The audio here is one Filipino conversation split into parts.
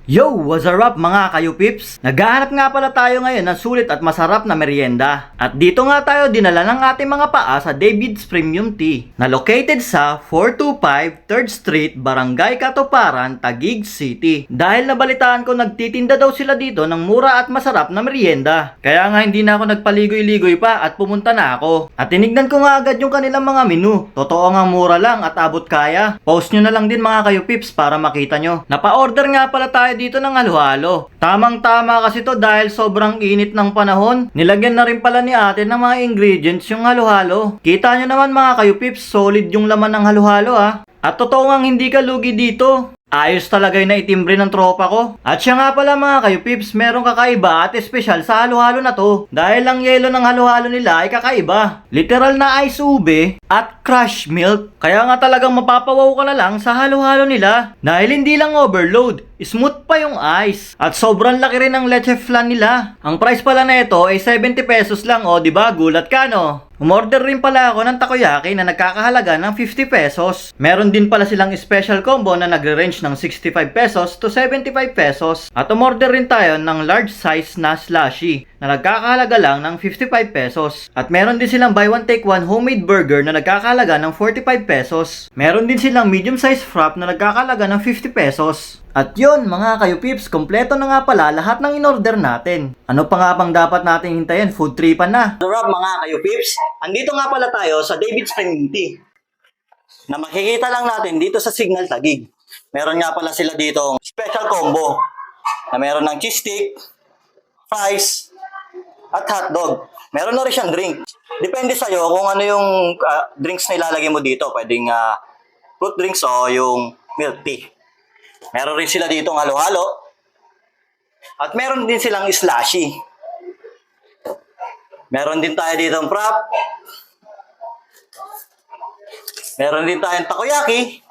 Yo! What's up mga kayo pips? Naghahanap nga pala tayo ngayon ng sulit at masarap na merienda. At dito nga tayo dinala ng ating mga paa sa David's Premium Tea na located sa 425 3rd Street, Barangay Katuparan, Taguig City. Dahil nabalitaan ko nagtitinda daw sila dito ng mura at masarap na merienda. Kaya nga hindi na ako nagpaligoy-ligoy pa at pumunta na ako. At tinignan ko nga agad yung kanilang mga menu. Totoo nga mura lang at abot kaya. Post nyo na lang din mga kayo pips para makita nyo. Napa-order nga pala tayo dito ng halo-halo. Tamang-tama kasi to dahil sobrang init ng panahon. Nilagyan na rin pala ni ate ng mga ingredients yung halo-halo. Kita nyo naman mga kayo pips, solid yung laman ng halo-halo ha. At totoo nga hindi ka lugi dito. Ayos talaga yung naitimbre ng tropa ko. At siya nga pala mga kayo pips, merong kakaiba at espesyal sa halo-halo na to. Dahil ang yelo ng halo-halo nila ay kakaiba. Literal na ice ube at crushed milk. Kaya nga talagang mapapawaw ka na lang sa halo-halo nila. Dahil hindi lang overload, smooth pa yung ice. At sobrang laki rin ng leche flan nila. Ang price pala na ito ay 70 pesos lang o diba gulat ka no? Umorder rin pala ako ng takoyaki na nagkakahalaga ng 50 pesos. Meron din pala silang special combo na nagre-range ng 65 pesos to 75 pesos. At umorder rin tayo ng large size na slushy na nagkakahalaga lang ng 55 pesos. At meron din silang buy one take one homemade burger na nagkakahalaga ng 45 pesos. Meron din silang medium size frap na nagkakahalaga ng 50 pesos. At yun mga kayo pips, kompleto na nga pala lahat ng in-order natin. Ano pa nga bang dapat natin hintayin? Food tripan na. What's up mga kayo pips? Andito nga pala tayo sa David's Premium Tea na makikita lang natin dito sa Signal Taguig. Meron nga pala sila dito special combo na meron ng cheese stick, fries, at hotdog. Meron na rin siyang drink. Depende sa'yo kung ano yung drinks na ilalagay mo dito. Pwedeng fruit drinks o yung milk tea. Meron rin sila dito ng halo-halo. At meron din silang slushy. Meron din tayo dito ng frap. Meron din tayong takoyaki.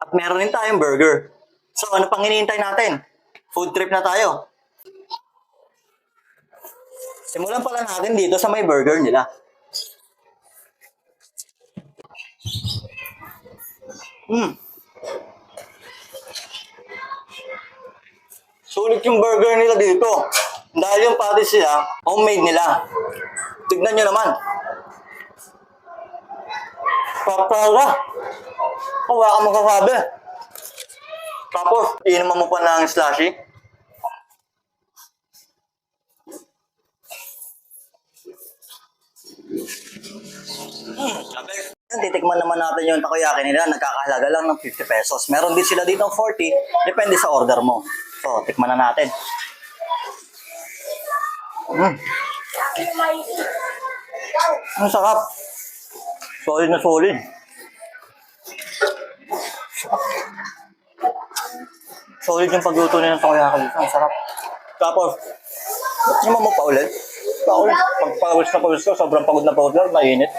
At meron din tayong burger. So ano pang hinihintay natin? Food trip na tayo. Simulan pala natin dito sa may burger nila. Sulit yung burger nila dito. Dahil yung patties nila, homemade nila. Tignan nyo naman. Papara. Wala ka magkasabi. Tapos, inuman mo pa ng slushy. Titikman naman natin yung takoyaki nila. Nagkakahalaga lang ng 50 pesos. Meron din sila dito ng 40. Depende sa order mo. So, tikman na natin. Ang sarap. Solid na solid. Solid yung pagluto nila ng takoyaki dito. Ang sarap. Tapos, inuman mo pa ulit. Pag pawis na pawis ko, sobrang pagod na pagod na, mainit.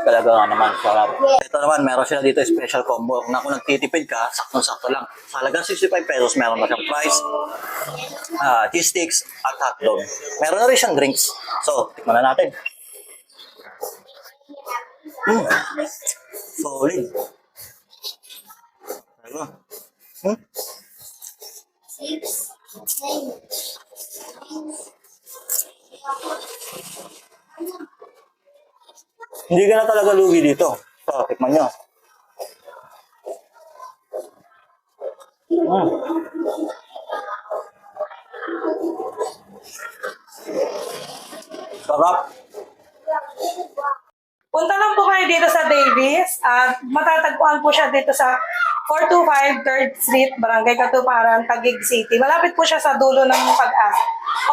Talaga nga naman, sarap. Ito naman, meron sila dito special combo. Na kung nagtitipid ka, saktong-sakto lang. Sa halagang 65 pesos, meron na siyang fries, cheese sticks, at hotdog. Meron na rin siyang drinks. So, tikman na natin. Solid. Ano? Hindi ka na talaga lugi dito. So, tikman nyo. Sarap. Punta lang po kayo dito sa Davis at matatagpuan po siya dito sa 425 3rd Street, Barangay Katuparan, Taguig City. Malapit po siya sa dulo ng Pag-asa.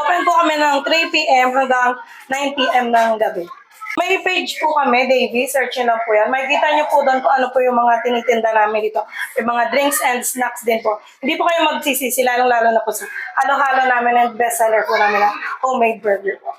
Open po kami ng 3 p.m. hanggang 9 p.m. ng gabi. May page po kami, Davis. Search nyo lang po yan. Makikita nyo po doon kung ano po yung mga tinitinda namin dito. Yung mga drinks and snacks din po. Hindi po kayo magsisisi, lalong-lalo na po sa halo-halo namin and bestseller po namin na homemade burger po.